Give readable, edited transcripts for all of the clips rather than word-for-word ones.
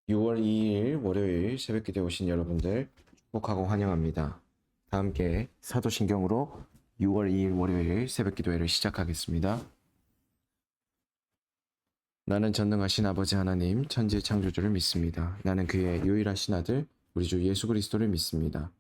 6월 2일 월요일 새벽기도에 오신 여러분들 축복하고 환영합니다. 다 함께 사도신경으로 6월 2일 월요일 새벽기도회를 시작하겠습니다. 나는 전능하신 아버지 하나님 천지의 창조주를 믿습니다. 나는 그의 유일하신 아들 우리 주 예수 그리스도를 믿습니다.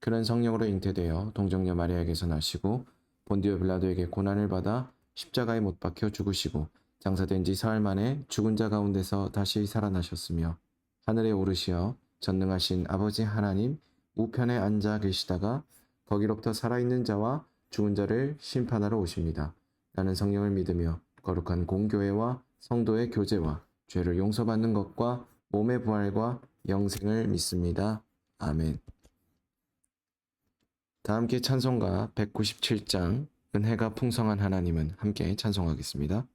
그는 성령으로 잉태되어 동정녀 마리아에게서 나시고 본디오 빌라도에게 고난을 받아 십자가에 못 박혀 죽으시고 장사된 지 사흘 만에 죽은 자 가운데서 다시 살아나셨으며 하늘에 오르시어 전능하신 아버지 하나님 우편에 앉아 계시다가 거기로부터 살아있는 자와 죽은 자를 심판하러 오십니다. 나는 성령을 믿으며 거룩한 공교회와 성도의 교제와 죄를 용서받는 것과 몸의 부활과 영생을 믿습니다. 아멘. 다 함께 찬송가 197장 은혜가 풍성한 하나님은 함께 찬송하겠습니다.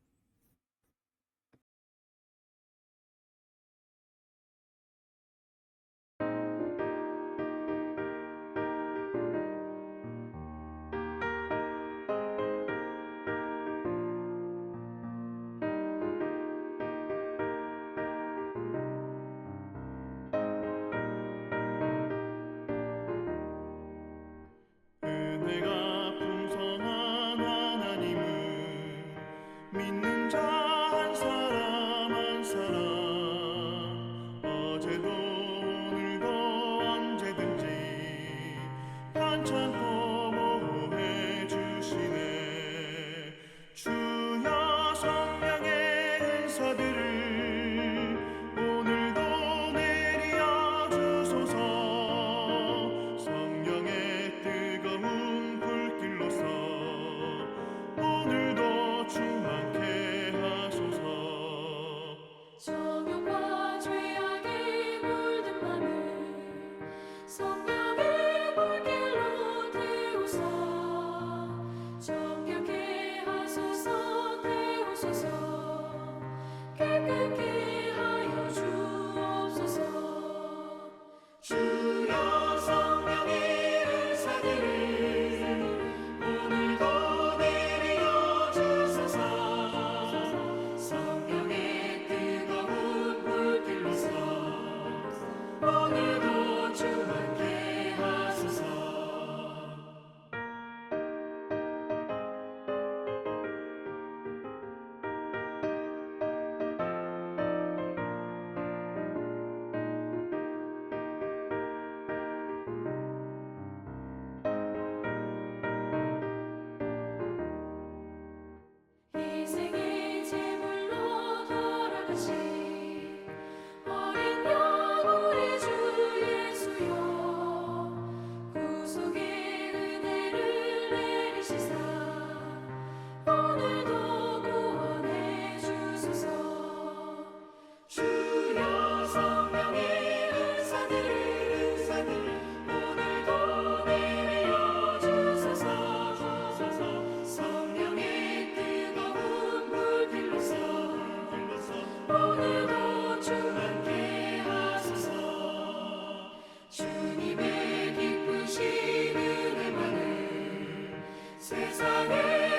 은혜가 풍성한 하나님은 믿는 자 한 사람 한 사람 어제도 오늘도 언제든지 편찮고 보호해 주시네. 주여 성령의 은사들을 오늘도 내려 주소서. 성령의 뜨거운 불길로서 오늘도 충만케 하소서. 정욕과 죄악에 물든 맘을 성령의 불길로 태우사. 정결케 하소서. 태우소서. 깨끗게 하여 주옵소서. 주여 성령의 은사들을 오늘도 내려 주소서. 성령의 뜨거운 불길로서 오늘도 충만케 하소서. 희생의 제물로 돌아가신 어린 양 우리 주 예수여. 구속의 은혜를 내리시사 오늘도 구원해 주소서. 주여 성령의 은사들을 오늘도 내려 주소서. 성령의 뜨거운 불길로서 오늘도 충만케 하소서. 주님의 기쁘신 은혜만을 세상에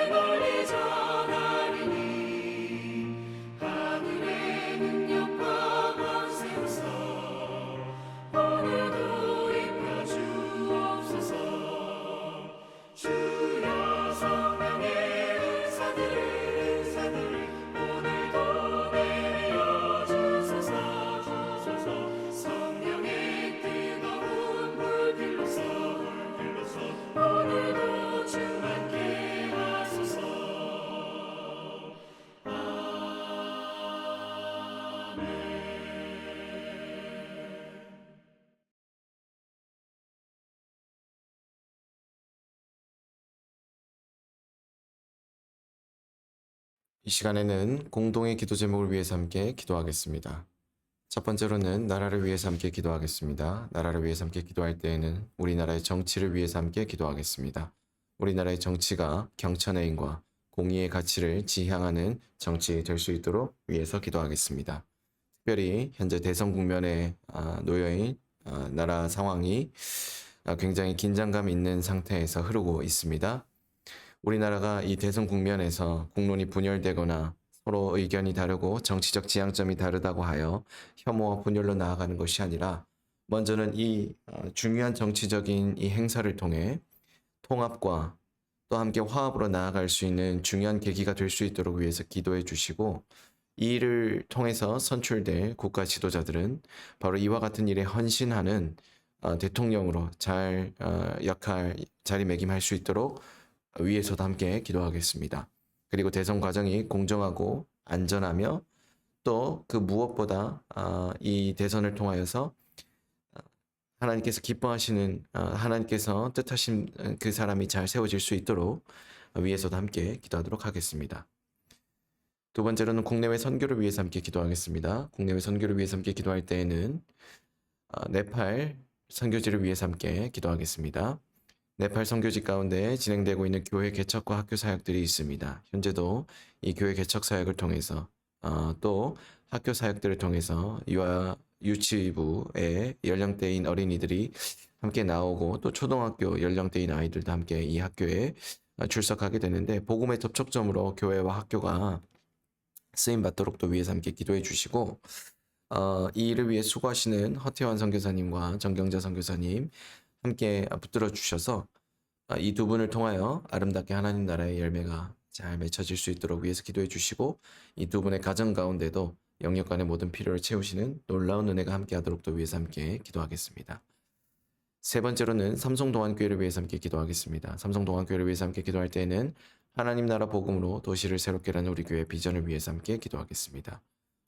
널리 전하리니 하늘의 능력과 권세로서 오늘도 입혀 주옵소서. 주여 성령의 은사들을 오늘도 내려 주소서. 성령의 뜨거운 불길로서 오늘도 충만케 하소서. 이 시간에는 공동의 기도 제목을 위해서 함께 기도하겠습니다. 첫 번째로는 나라를 위해서 함께 기도하겠습니다. 나라를 위해서 함께 기도할 때에는 우리나라의 정치를 위해서 함께 기도하겠습니다. 우리나라의 정치가 경천의인과 공의의 가치를 지향하는 정치 될 수 있도록 위해서 기도하겠습니다. 특별히 현재 대선 국면에 놓여인 나라 상황이 굉장히 긴장감 있는 상태에서 흐르고 있습니다. 우리나라가 이 대선 국면에서 국론이 분열되거나 서로 의견이 다르고 정치적 지향점이 다르다고 하여 혐오와 분열로 나아가는 것이 아니라 먼저는 이 중요한 정치적인 이 행사를 통해 통합과 또 함께 화합으로 나아갈 수 있는 중요한 계기가 될 수 있도록 위해서 기도해 주시고 이 일을 통해서 선출될 국가 지도자들은 바로 이와 같은 일에 헌신하는 대통령으로 잘 역할 자리매김할 수 있도록 위에서도 함께 기도하겠습니다. 그리고 대선 과정이 공정하고 안전하며 또 그 무엇보다 이 대선을 통하여서 하나님께서 기뻐하시는 하나님께서 뜻하신 그 사람이 잘 세워질 수 있도록 위에서도 함께 기도하도록 하겠습니다. 두 번째로는 국내외 선교를 위해서 함께 기도하겠습니다. 국내외 선교를 위해서 함께 기도할 때에는 네팔 선교지를 위해서 함께 기도하겠습니다. 네팔 선교지 가운데 진행되고 있는 교회 개척과 학교 사역들이 있습니다. 현재도 이 교회 개척 사역을 통해서 또 학교 사역들을 통해서 유치부의 연령대인 어린이들이 함께 나오고 또 초등학교 연령대인 아이들도 함께 이 학교에 출석하게 되는데 복음의 접촉점으로 교회와 학교가 쓰임 받도록 또 위해서 함께 기도해 주시고 이 일을 위해 수고하시는 허태환 선교사님과 정경자 선교사님 함께 붙들어 주셔서 이 두 분을 통하여 아름답게 하나님 나라의 열매가 잘 맺혀질 수 있도록 위해서 기도해 주시고 이 두 분의 가정 가운데도 영역 간의 모든 필요를 채우시는 놀라운 은혜가 함께 하도록 또 위해서 함께 기도하겠습니다. 세 번째로는 삼성동안교회를 위해서 함께 기도하겠습니다. 삼성동안교회를 위해서 함께 기도할 때에는 하나님 나라 복음으로 도시를 새롭게 하는 우리 교회 비전을 위해서 함께 기도하겠습니다.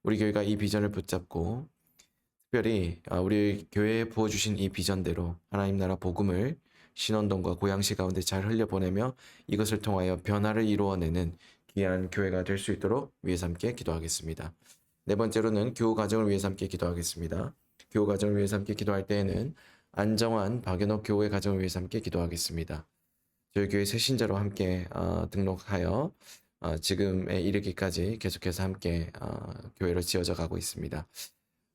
우리 교회가 이 비전을 붙잡고 특별히 우리 교회에 부어주신 이 비전대로 하나님 나라 복음을 신원동과 고양시 가운데 잘 흘려보내며 이것을 통하여 변화를 이루어내는 귀한 교회가 될 수 있도록 위해서 함께 기도하겠습니다. 네 번째로는 교우 가정을 위해서 함께 기도하겠습니다. 교우 가정을 위해서 함께 기도할 때에는 안정환 박연옥 교우의 가정을 위해서 함께 기도하겠습니다. 저희 교회 새신자로 함께 등록하여 지금에 이르기까지 계속해서 함께 교회로 지어져 가고 있습니다.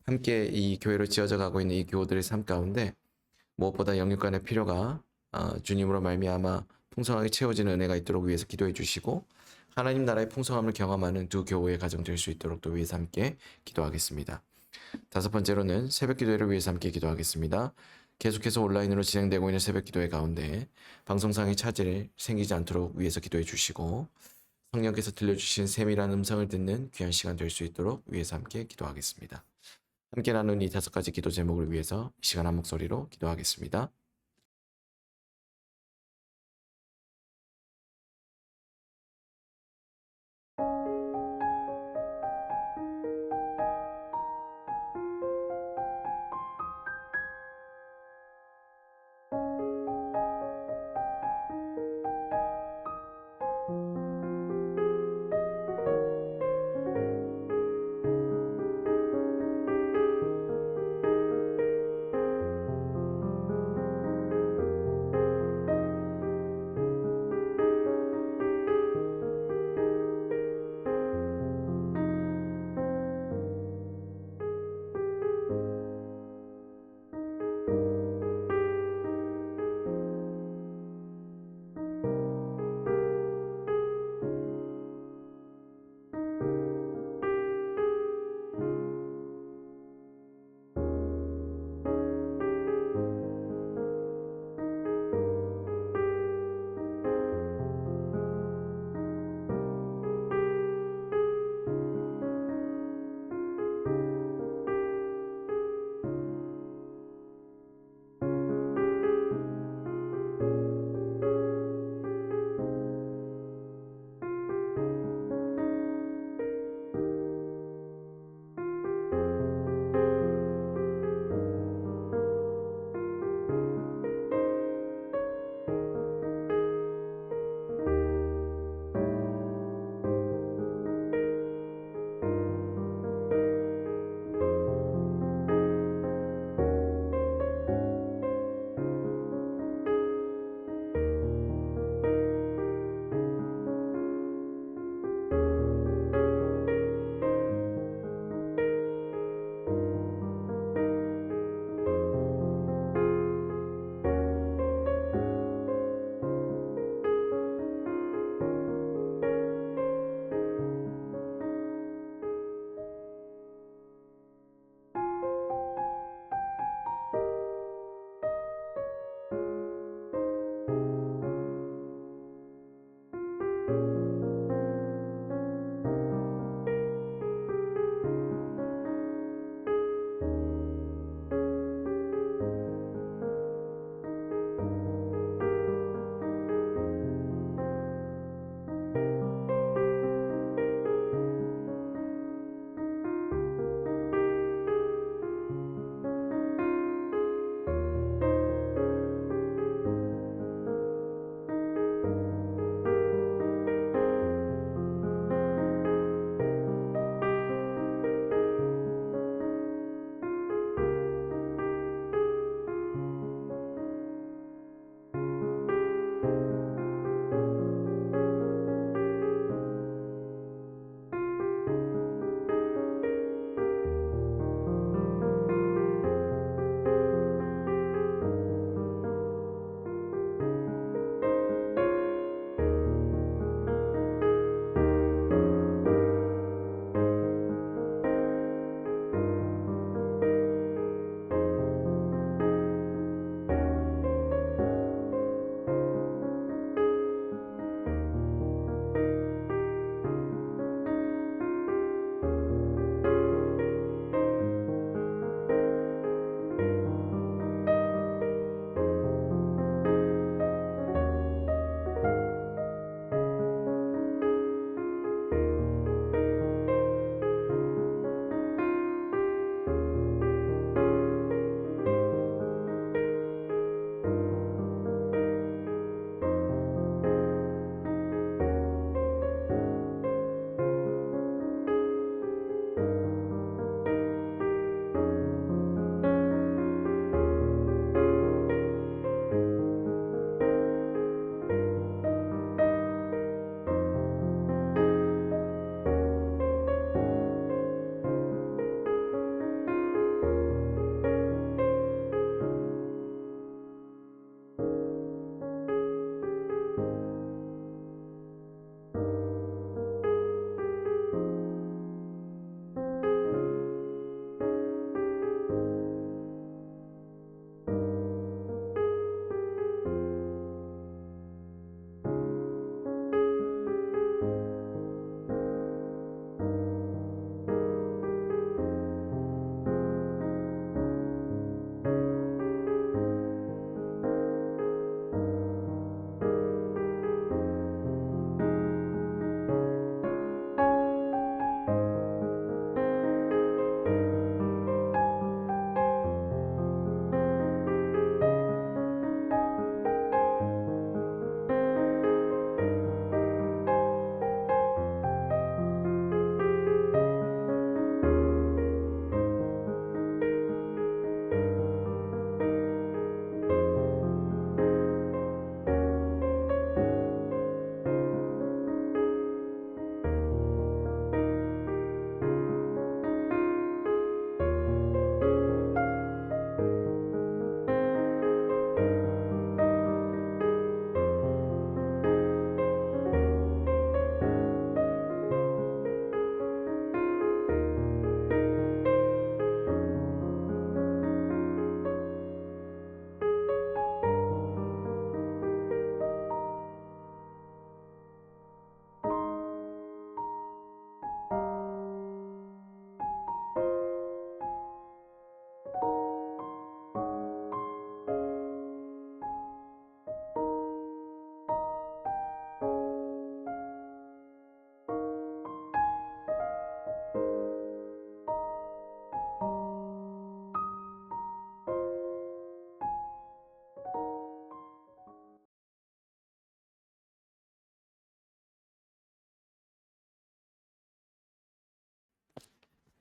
함께 이 교회로 지어져 가고 있는 이 교우들의 삶 가운데 무엇보다 영육 간의 필요가 주님으로 말미암아 풍성하게 채워지는 은혜가 있도록 위해서 기도해 주시고 하나님 나라의 풍성함을 경험하는 두 교우의 가정 될 수 있도록 또 위해서 함께 기도하겠습니다. 다섯 번째로는 새벽 기도회를 위해서 함께 기도하겠습니다. 계속해서 온라인으로 진행되고 있는 새벽 기도회 가운데 방송상의 차질 생기지 않도록 위해서 기도해 주시고 성령께서 들려주신 세밀한 음성을 듣는 귀한 시간 될 수 있도록 위해서 함께 기도하겠습니다. 함께 나눈 이 다섯 가지 기도 제목을 위해서 이 시간 한 목소리로 기도하겠습니다.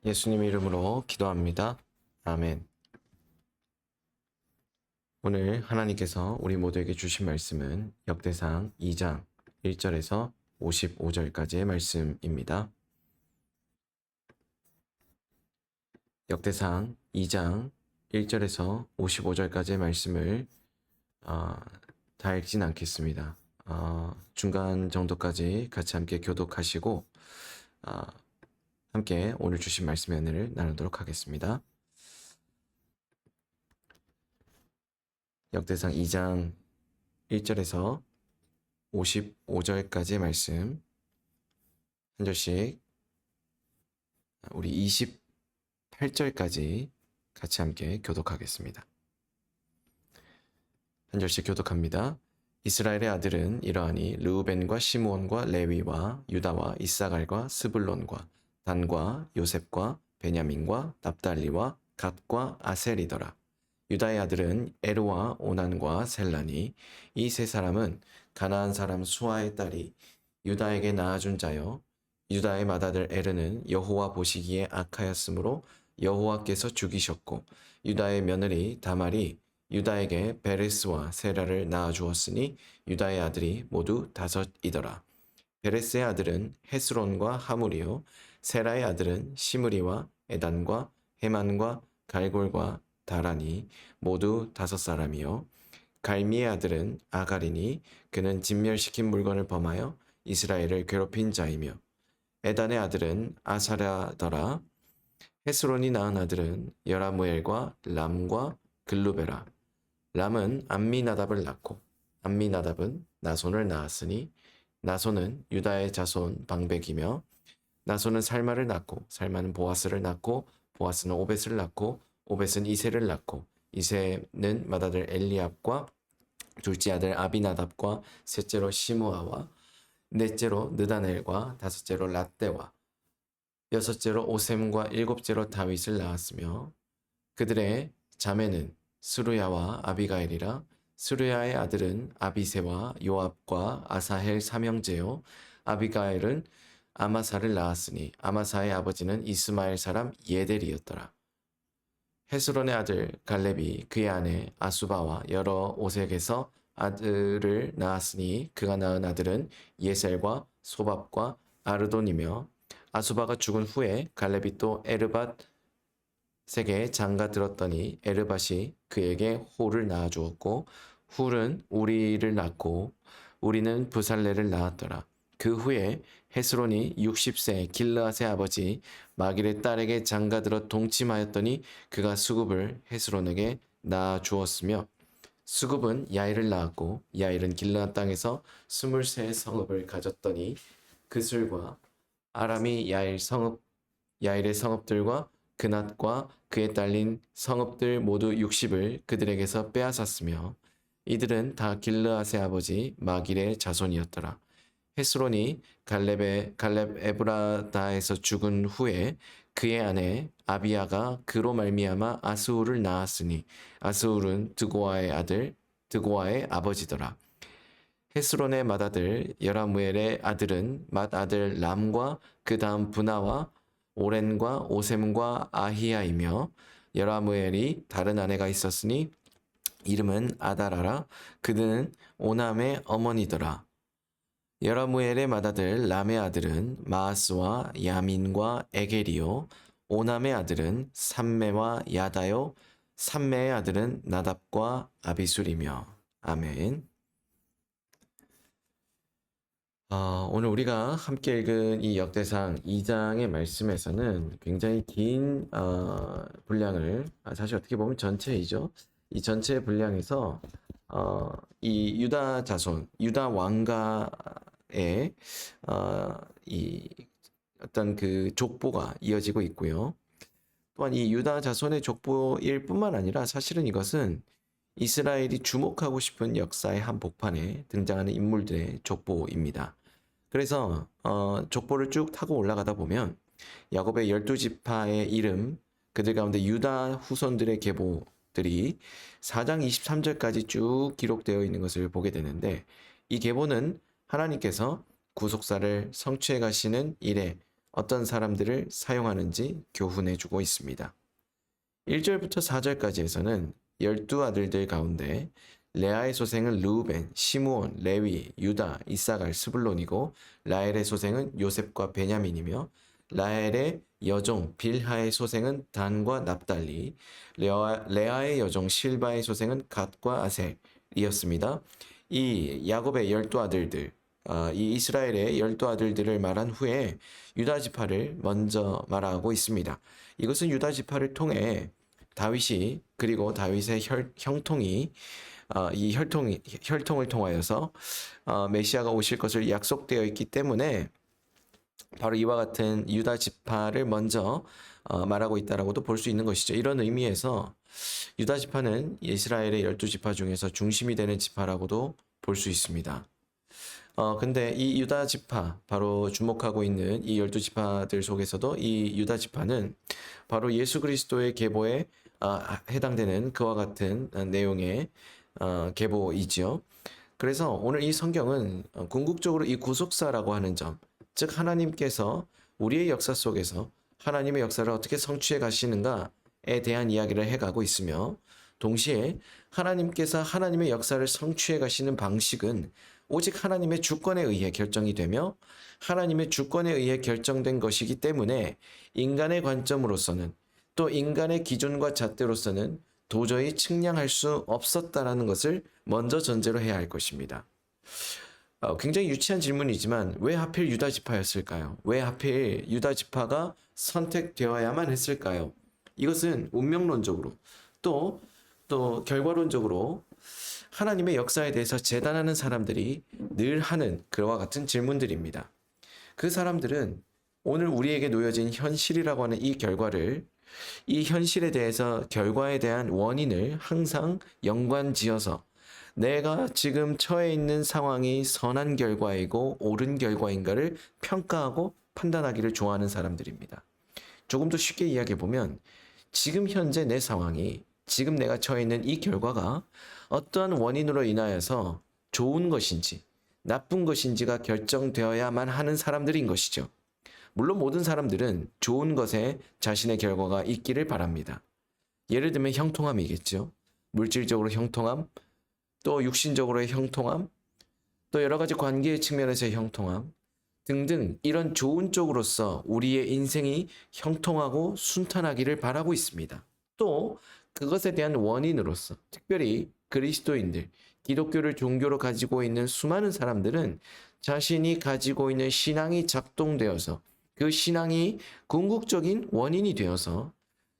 예수님 이름으로 기도합니다. 아멘. 오늘 하나님께서 우리 모두에게 주신 말씀은 역대상 2장 1절에서 55절까지의 말씀입니다. 역대상 2장 1절에서 55절까지의 말씀을 다 읽진 않겠습니다. 중간 정도까지 같이 함께 교독하시고 함께 오늘 주신 말씀의 은혜를 나누도록 하겠습니다. 역대상 2장 1절에서 55절까지의 말씀 한 절씩 우리 28절까지 같이 함께 교독하겠습니다. 한 절씩 교독합니다. 이스라엘의 아들은 이러하니 르우벤과 시므온과 레위와 유다와 이사갈과 스불론과 단과 요셉과 베냐민과 납달리와 갓과 아셀이더라. 유다의 아들은 에르와 오난과 셀라니 이 세 사람은 가나안 사람 수아의 딸이 유다에게 낳아준 자요 유다의 맏아들 에르는 여호와 보시기에 악하였으므로 여호와께서 죽이셨고 유다의 며느리 다말이 유다에게 베레스와 세라를 낳아주었으니 유다의 아들이 모두 5이더라. 베레스의 아들은 헤스론과 하물이요 세라의 아들은 시므리와 에단과 헤만과 갈골과 다라니 모두 5사람이요 갈미의 아들은 아가리니 그는 진멸시킨 물건을 범하여 이스라엘을 괴롭힌 자이며 에단의 아들은 아사랴더라. 헤스론이 낳은 아들은 여라무엘과 람과 글루베라. 람은 암미나답을 낳고 암미나답은 나손을 낳았으니 나손은 유다의 자손 방백이며 나손은 살마를 낳고 살마는 보아스를 낳고 보아스는 오벳을 낳고 오벳은 이세를 낳고 이세는 맏아들 엘리압과 둘째 아들 아비나답과 셋째로 시므아와 넷째로 느다넬과 다섯째로 latte와 여섯째로 오셈과 일곱째로 다윗을 낳았으며 그들의 자매는 스루야와 아비가일이라. 스루야의 아들은 아비세와 요압과 아사헬 삼형제요 아비가일은 아마사를 낳았으니 아마사의 아버지는 이스마엘 사람 예델이었더라. 헤스론의 아들 갈렙이 그의 아내 아수바와 여러 오색에서 아들을 낳았으니 그가 낳은 아들은 예셀과 소밥과 아르돈이며 아수바가 죽은 후에 갈렙이 또 에르밧에게 장가 들었더니 에르밧이 그에게 홀을 낳아주었고 훌은 우리를 낳고 우리는 부살레를 낳았더라. 그 후에 헤스론이 60세 길르앗의 아버지 마길의 딸에게 장가들어 동침하였더니 그가 수굽을 헤스론에게 낳아 주었으며 수굽은 야일을 낳았고 야일은 길르앗 땅에서 23의 성읍을 가졌더니 그술과 아람이 야일의 성읍들과 그낫과 그에 딸린 성읍들 모두 60을 그들에게서 빼앗았으며 이들은 다 길르앗의 아버지 마길의 자손이었더라. 헤스론이 갈렙 에브라다에서 죽은 후에 그의 아내 아비야가 그로 말미암아 아스울을 낳았으니 아스울은 드고아의 아들 드고아의 아버지더라. 헤스론의 맏아들 여라무엘의 아들은 맏아들 람과 그 다음 브나와 오렌과 오셈과 아히야이며 여라무엘이 다른 아내가 있었으니 이름은 아다라라. 그는 오남의 어머니더라. 여라무엘의 맏아들 람의 아들은 마아스와 야민과 에게리요 오남의 아들은 삼메와 야다요 삼메의 아들은 나답과 아비술이며 아멘. 오늘 우리가 함께 읽은 이 역대상 2장의 말씀에서는 굉장히 긴 분량을 사실 어떻게 보면 전체이죠. 이 전체 분량에서 이 유다 자손, 유다 왕가의 이 어떤 그 족보가 이어지고 있고요. 또한 이 유다 자손의 족보일 뿐만 아니라 사실은 이것은 이스라엘이 주목하고 싶은 역사의 한 복판에 등장하는 인물들의 족보입니다. 그래서 족보를 쭉 타고 올라가다 보면 야곱의 12지파의 이름, 그들 가운데 유다 후손들의 계보들이 4장 23절까지 쭉 기록되어 있는 것을 보게 되는데, 이 계보는 하나님께서 구속사를 성취해 가시는 일에 어떤 사람들을 사용하는지 교훈해주고 있습니다. 1절부터 4절까지에서는 12아들들 가운데 레아의 소생은 르우벤, 시므온, 레위, 유다, 이사갈, 스불론이고 라헬의 소생은 요셉과 베냐민이며 라헬의 여종 빌하의 소생은 단과 납달리, 레아의 여종 실바의 소생은 갓과 아셀이었습니다. 이 야곱의 12아들들, 이 이스라엘의 12아들들을 말한 후에 유다 지파를 먼저 말하고 있습니다. 이것은 유다 지파를 통해 다윗이 그리고 다윗의 형통이 이 혈통을 통하여서 메시아가 오실 것을 약속되어 있기 때문에 바로 이와 같은 유다 지파를 먼저 말하고 있다라고도 볼 수 있는 것이죠. 이런 의미에서 유다 지파는 이스라엘의 12지파 중에서 중심이 되는 지파라고도 볼 수 있습니다. 근데 이 유다 지파, 바로 주목하고 있는 이 12지파들 속에서도 이 유다 지파는 바로 예수 그리스도의 계보에 해당되는 그와 같은 내용의 계보이지요. 그래서 오늘 이 성경은 궁극적으로 이 구속사라고 하는 점, 즉 하나님께서 우리의 역사 속에서 하나님의 역사를 어떻게 성취해 가시는가에 대한 이야기를 해가고 있으며, 동시에 하나님께서 하나님의 역사를 성취해 가시는 방식은 오직 하나님의 주권에 의해 결정이 되며 하나님의 주권에 의해 결정된 것이기 때문에 인간의 관점으로서는, 또 인간의 기준과 잣대로서는 도저히 측량할 수 없었다라는 것을 먼저 전제로 해야 할 것입니다. 굉장히 유치한 질문이지만 왜 하필 유다 지파였을까요? 왜 하필 유다 지파가 선택되어야만 했을까요? 이것은 운명론적으로 또 결과론적으로 하나님의 역사에 대해서 재단하는 사람들이 늘 하는 그와 같은 질문들입니다. 그 사람들은 오늘 우리에게 놓여진 현실이라고 하는 이 결과를, 이 현실에 대해서 결과에 대한 원인을 항상 연관지어서 내가 지금 처해 있는 상황이 선한 결과이고 옳은 결과인가를 평가하고 판단하기를 좋아하는 사람들입니다. 조금 더 쉽게 이야기해보면 지금 현재 내 상황이, 지금 내가 처해 있는 이 결과가 어떠한 원인으로 인하여서 좋은 것인지 나쁜 것인지가 결정되어야만 하는 사람들인 것이죠. 물론 모든 사람들은 좋은 것에 자신의 결과가 있기를 바랍니다. 예를 들면 형통함이겠죠. 물질적으로 형통함, 또 육신적으로의 형통함, 또 여러 가지 관계의 측면에서의 형통함 등등, 이런 좋은 쪽으로서 우리의 인생이 형통하고 순탄하기를 바라고 있습니다. 또 그것에 대한 원인으로서 특별히 그리스도인들, 기독교를 종교로 가지고 있는 수많은 사람들은 자신이 가지고 있는 신앙이 작동되어서 그 신앙이 궁극적인 원인이 되어서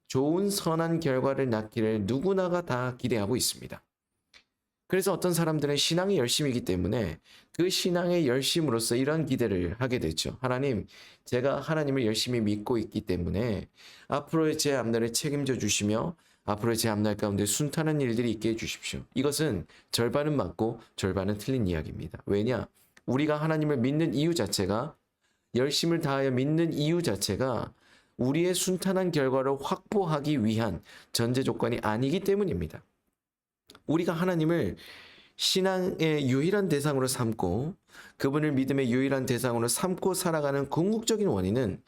좋은 선한 결과를 낳기를 누구나가 다 기대하고 있습니다. 그래서 어떤 사람들은 신앙이 열심이기 때문에 그 신앙의 열심으로써 이런 기대를 하게 되죠. 하나님, 제가 하나님을 열심히 믿고 있기 때문에 앞으로의 제 앞날을 책임져 주시며 앞으로의 제 앞날 가운데 순탄한 일들이 있게 해주십시오. 이것은 절반은 맞고 절반은 틀린 이야기입니다. 왜냐? 우리가 하나님을 믿는 이유 자체가, 열심을 다하여 믿는 이유 자체가 우리의 순탄한 결과를 확보하기 위한 전제 조건이 아니기 때문입니다. 우리가 하나님을 신앙의 유일한 대상으로 삼고 그분을 믿음의 유일한 대상으로 삼고 살아가는 궁극적인 원인은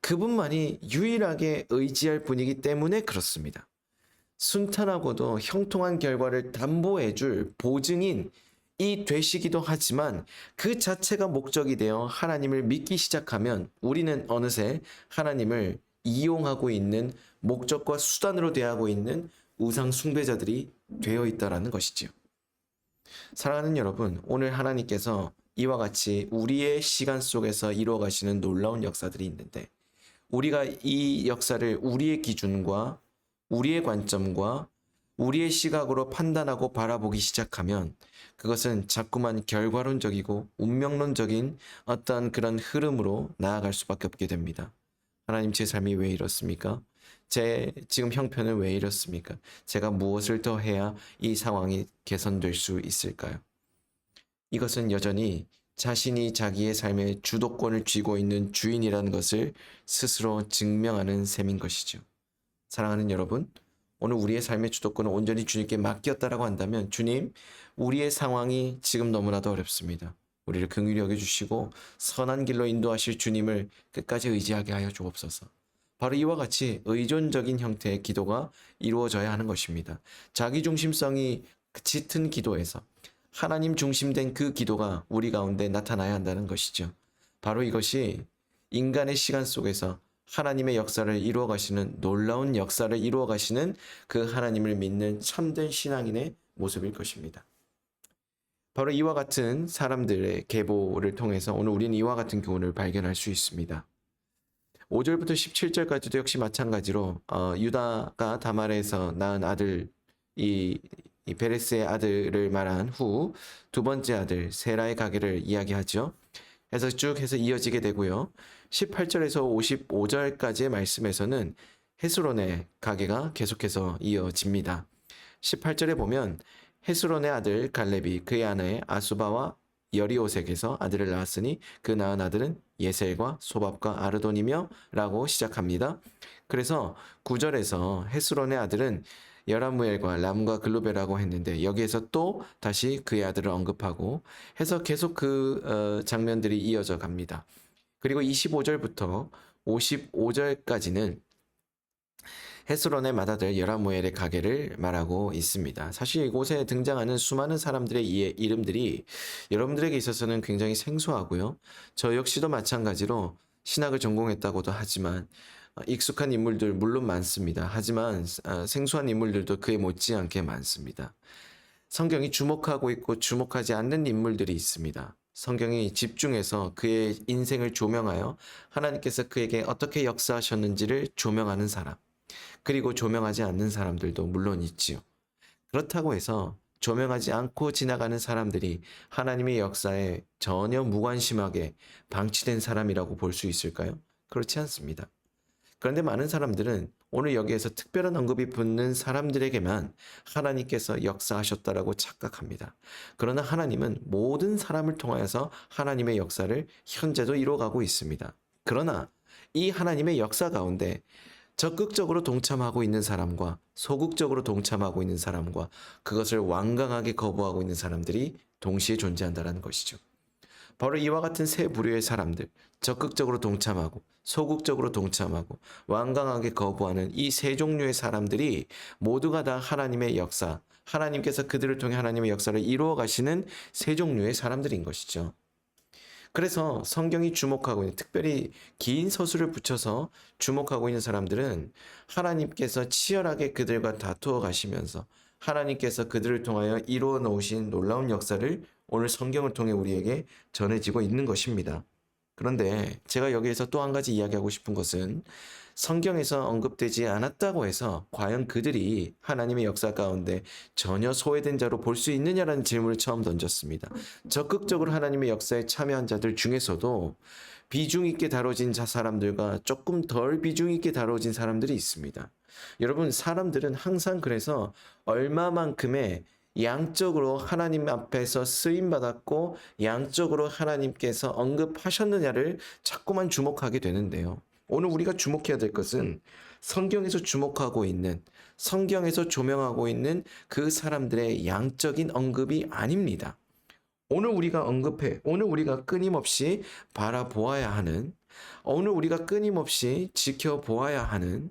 그분만이 유일하게 의지할 분이기 때문에 그렇습니다. 순탄하고도 형통한 결과를 담보해줄 보증인 이 되시기도 하지만 그 자체가 목적이 되어 하나님을 믿기 시작하면 우리는 어느새 하나님을 이용하고 있는, 목적과 수단으로 대하고 있는 우상 숭배자들이 되어 있다라는 것이지요. 사랑하는 여러분, 오늘 하나님께서 이와 같이 우리의 시간 속에서 이루어 가시는 놀라운 역사들이 있는데, 우리가 이 역사를 우리의 기준과 우리의 관점과 우리의 시각으로 판단하고 바라보기 시작하면 그것은 자꾸만 결과론적이고 운명론적인 어떤 그런 흐름으로 나아갈 수밖에 없게 됩니다. 하나님, 제 삶이 왜 이렇습니까? 제 지금 형편은 왜 이렇습니까? 제가 무엇을 더 해야 이 상황이 개선될 수 있을까요? 이것은 여전히 자신이 자기의 삶의 주도권을 쥐고 있는 주인이라는 것을 스스로 증명하는 셈인 것이죠. 사랑하는 여러분, 오늘 우리의 삶의 주도권을 온전히 주님께 맡겼다라고 한다면, 주님, 우리의 상황이 지금 너무나도 어렵습니다. 우리를 긍휼히 여겨주시고 선한 길로 인도하실 주님을 끝까지 의지하게 하여 주옵소서. 바로 이와 같이 의존적인 형태의 기도가 이루어져야 하는 것입니다. 자기중심성이 짙은 기도에서 하나님 중심된 그 기도가 우리 가운데 나타나야 한다는 것이죠. 바로 이것이 인간의 시간 속에서 하나님의 역사를 이루어 가시는, 놀라운 역사를 이루어 가시는 그 하나님을 믿는 참된 신앙인의 모습일 것입니다. 바로 이와 같은 사람들의 계보를 통해서 오늘 우리는 이와 같은 교훈을 발견할 수 있습니다. 5절부터 17절까지도 역시 마찬가지로 유다가 다말에서 낳은 아들 이 베레스의 아들을 말한 후 두 번째 아들 세라의 가게를 이야기하죠. 해서 쭉 해서 이어지게 되고요. 18절에서 55절까지의 말씀에서는 헤스론의 가게가 계속해서 이어집니다. 18절에 보면 헤스론의 아들 갈렙이 그의 아내 아수바와 여리오색에서 아들을 낳았으니 그 낳은 아들은 예셀과 소밥과 아르돈이며 라고 시작합니다. 그래서 9절에서 헤스론의 아들은 여라무엘과 람과 글루베라고 했는데 여기에서 또 다시 그의 아들을 언급하고 해서 계속 그 장면들이 이어져 갑니다. 그리고 25절부터 55절까지는 헤스론의 맏아들 여라무엘의 가게를 말하고 있습니다. 사실 이곳에 등장하는 수많은 사람들의 이름들이 여러분들에게 있어서는 굉장히 생소하고요. 저 역시도 마찬가지로 신학을 전공했다고도 하지만 익숙한 인물들 물론 많습니다. 하지만 생소한 인물들도 그에 못지않게 많습니다. 성경이 주목하고 있고 주목하지 않는 인물들이 있습니다. 성경이 집중해서 그의 인생을 조명하여 하나님께서 그에게 어떻게 역사하셨는지를 조명하는 사람, 그리고 조명하지 않는 사람들도 물론 있지요. 그렇다고 해서 조명하지 않고 지나가는 사람들이 하나님의 역사에 전혀 무관심하게 방치된 사람이라고 볼 수 있을까요? 그렇지 않습니다. 그런데 많은 사람들은 오늘 여기에서 특별한 언급이 붙는 사람들에게만 하나님께서 역사하셨다라고 착각합니다. 그러나 하나님은 모든 사람을 통하여서 하나님의 역사를 현재도 이루어가고 있습니다. 그러나 이 하나님의 역사 가운데 적극적으로 동참하고 있는 사람과 소극적으로 동참하고 있는 사람과 그것을 완강하게 거부하고 있는 사람들이 동시에 존재한다는 것이죠. 바로 이와 같은 세 부류의 사람들, 적극적으로 동참하고 소극적으로 동참하고 완강하게 거부하는 이 세 종류의 사람들이 모두가 다 하나님의 역사, 하나님께서 그들을 통해 하나님의 역사를 이루어 가시는 세 종류의 사람들인 것이죠. 그래서 성경이 주목하고 있는, 특별히 긴 서술을 붙여서 주목하고 있는 사람들은 하나님께서 치열하게 그들과 다투어 가시면서 하나님께서 그들을 통하여 이루어 놓으신 놀라운 역사를 오늘 성경을 통해 우리에게 전해지고 있는 것입니다. 그런데 제가 여기에서 또 한 가지 이야기하고 싶은 것은 성경에서 언급되지 않았다고 해서 과연 그들이 하나님의 역사 가운데 전혀 소외된 자로 볼 수 있느냐라는 질문을 처음 던졌습니다. 적극적으로 하나님의 역사에 참여한 자들 중에서도 비중 있게 다뤄진 사람들과 조금 덜 비중 있게 다뤄진 사람들이 있습니다. 여러분, 사람들은 항상 그래서 얼마만큼의 양적으로 하나님 앞에서 쓰임받았고 양적으로 하나님께서 언급하셨느냐를 자꾸만 주목하게 되는데요. 오늘 우리가 주목해야 될 것은 성경에서 주목하고 있는, 성경에서 조명하고 있는 그 사람들의 양적인 언급이 아닙니다. 오늘 우리가 오늘 우리가 끊임없이 바라보아야 하는, 오늘 우리가 끊임없이 지켜보아야 하는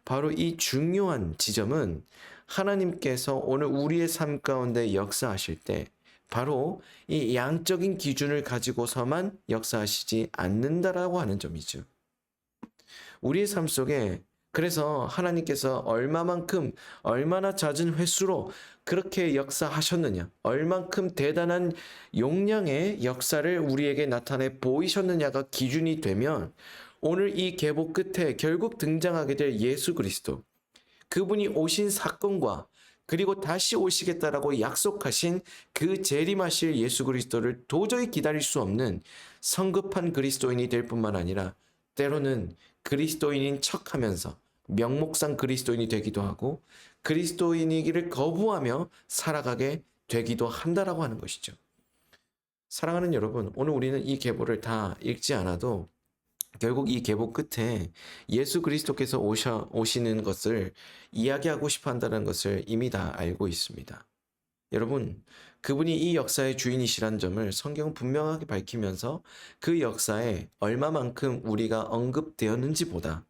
바로 이 중요한 지점은 하나님께서 오늘 우리의 삶 가운데 역사하실 때 바로 이 양적인 기준을 가지고서만 역사하시지 않는다라고 하는 점이죠. 우리의 삶 속에 그래서 하나님께서 얼마나 잦은 횟수로 그렇게 역사하셨느냐, 얼만큼 대단한 용량의 역사를 우리에게 나타내 보이셨느냐가 기준이 되면 오늘 이 계보 끝에 결국 등장하게 될 예수 그리스도, 그분이 오신 사건과 그리고 다시 오시겠다라고 약속하신 그 재림하실 예수 그리스도를 도저히 기다릴 수 없는 성급한 그리스도인이 될 뿐만 아니라 때로는 그리스도인인 척하면서 명목상 그리스도인이 되기도 하고 그리스도인이기를 거부하며 살아가게 되기도 한다라고 하는 것이죠. 사랑하는 여러분, 오늘 우리는 이 계보를 다 읽지 않아도 결국 이 계보 끝에 예수 그리스도께서 오시는 것을 이야기하고 싶어 한다는 것을 이미 다 알고 있습니다. 여러분, 그분이 이 역사의 주인이시란 점을 성경은 분명하게 밝히면서 그 역사에 얼마만큼 우리가 언급되었는지보다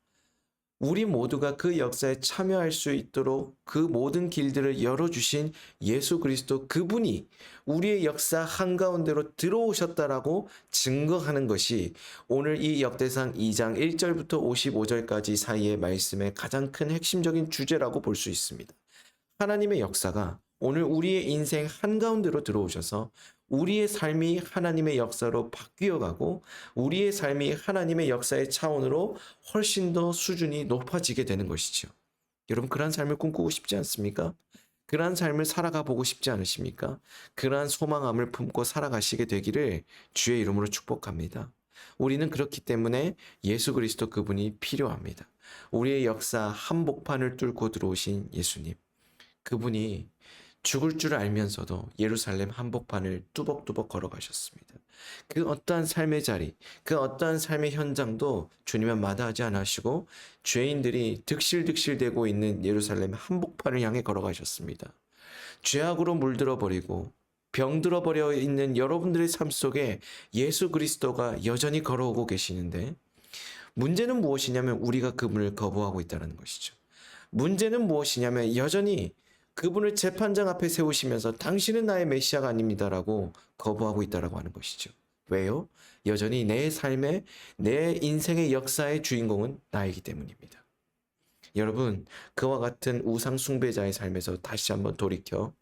우리 모두가 그 역사에 참여할 수 있도록 그 모든 길들을 열어주신 예수 그리스도 그분이 우리의 역사 한가운데로 들어오셨다라고 증거하는 것이 오늘 이 역대상 2장 1절부터 55절까지 사이의 말씀의 가장 큰 핵심적인 주제라고 볼 수 있습니다. 하나님의 역사가 오늘 우리의 인생 한가운데로 들어오셔서 우리의 삶이 하나님의 역사로 바뀌어가고 우리의 삶이 하나님의 역사의 차원으로 훨씬 더 수준이 높아지게 되는 것이죠. 여러분 그러한 삶을 꿈꾸고 싶지 않습니까? 그러한 삶을 살아가 보고 싶지 않으십니까? 그러한 소망함을 품고 살아가시게 되기를 주의 이름으로 축복합니다. 우리는 그렇기 때문에 예수 그리스도 그분이 필요합니다. 우리의 역사 한복판을 뚫고 들어오신 예수님. 그분이 죽을 줄 알면서도 예루살렘 한복판을 뚜벅뚜벅 걸어가셨습니다. 그 어떠한 삶의 자리, 그 어떠한 삶의 현장도 주님은 마다하지 않으시고 죄인들이 득실득실되고 있는 예루살렘 한복판을 향해 걸어가셨습니다. 죄악으로 물들어 버리고 병들어 버려 있는 여러분들의 삶 속에 예수 그리스도가 여전히 걸어오고 계시는데 문제는 무엇이냐면 우리가 그분을 거부하고 있다는 것이죠. 문제는 무엇이냐면 여전히 그분을 재판장 앞에 세우시면서 당신은 나의 메시아가 아닙니다라고 거부하고 있다라고 하는 것이죠. 왜요? 여전히 내 삶의, 내 인생의 역사의 주인공은 나이기 때문입니다. 여러분, 그와 같은 우상 숭배자의 삶에서 다시 한번 돌이켜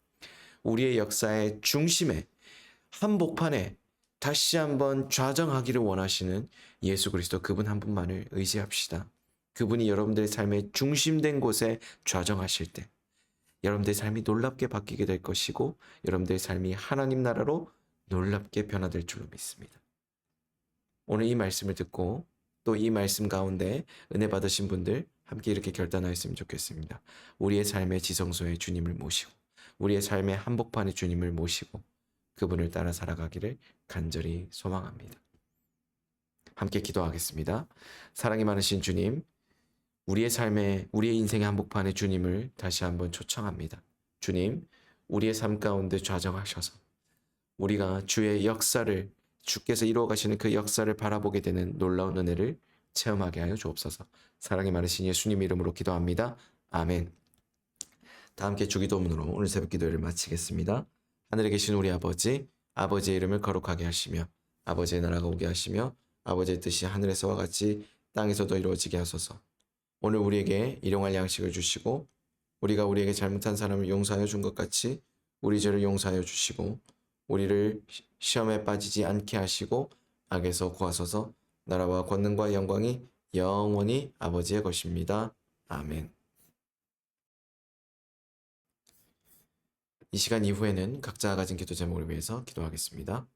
우리의 역사의 중심에, 한복판에 다시 한번 좌정하기를 원하시는 예수 그리스도 그분 한 분만을 의지합시다. 그분이 여러분들의 삶의 중심된 곳에 좌정하실 때 여러분들의 삶이 놀랍게 바뀌게 될 것이고 여러분들의 삶이 하나님 나라로 놀랍게 변화될 줄로 믿습니다. 오늘 이 말씀을 듣고 또 이 말씀 가운데 은혜 받으신 분들 함께 이렇게 결단하였으면 좋겠습니다. 우리의 삶의 지성소에 주님을 모시고 우리의 삶의 한복판에 주님을 모시고 그분을 따라 살아가기를 간절히 소망합니다. 함께 기도하겠습니다. 사랑이 많으신 주님, 우리의 삶에 우리의 인생의 한복판에 주님을 다시 한번 초청합니다. 주님, 우리의 삶 가운데 좌정하셔서 우리가 주의 역사를 주께서 이루어 가시는 그 역사를 바라보게 되는 놀라운 은혜를 체험하게 하여 주옵소서. 사랑이 많으신 예수님 이름으로 기도합니다. 아멘. 다 함께 주기도문으로 오늘 새벽 기도를 마치겠습니다. 하늘에 계신 우리 아버지, 아버지의 이름을 거룩하게 하시며 아버지의 나라가 오게 하시며 아버지의 뜻이 하늘에서와 같이 땅에서도 이루어지게 하소서. 오늘 우리에게 일용할 양식을 주시고 우리가 우리에게 잘못한 사람을 용서하여 준 것 같이 우리 죄를 용서하여 주시고 우리를 시험에 빠지지 않게 하시고 악에서 구하소서. 나라와 권능과 영광이 영원히 아버지의 것입니다. 아멘. 이 시간 이후에는 각자 가진 기도 제목을 위해서 기도하겠습니다.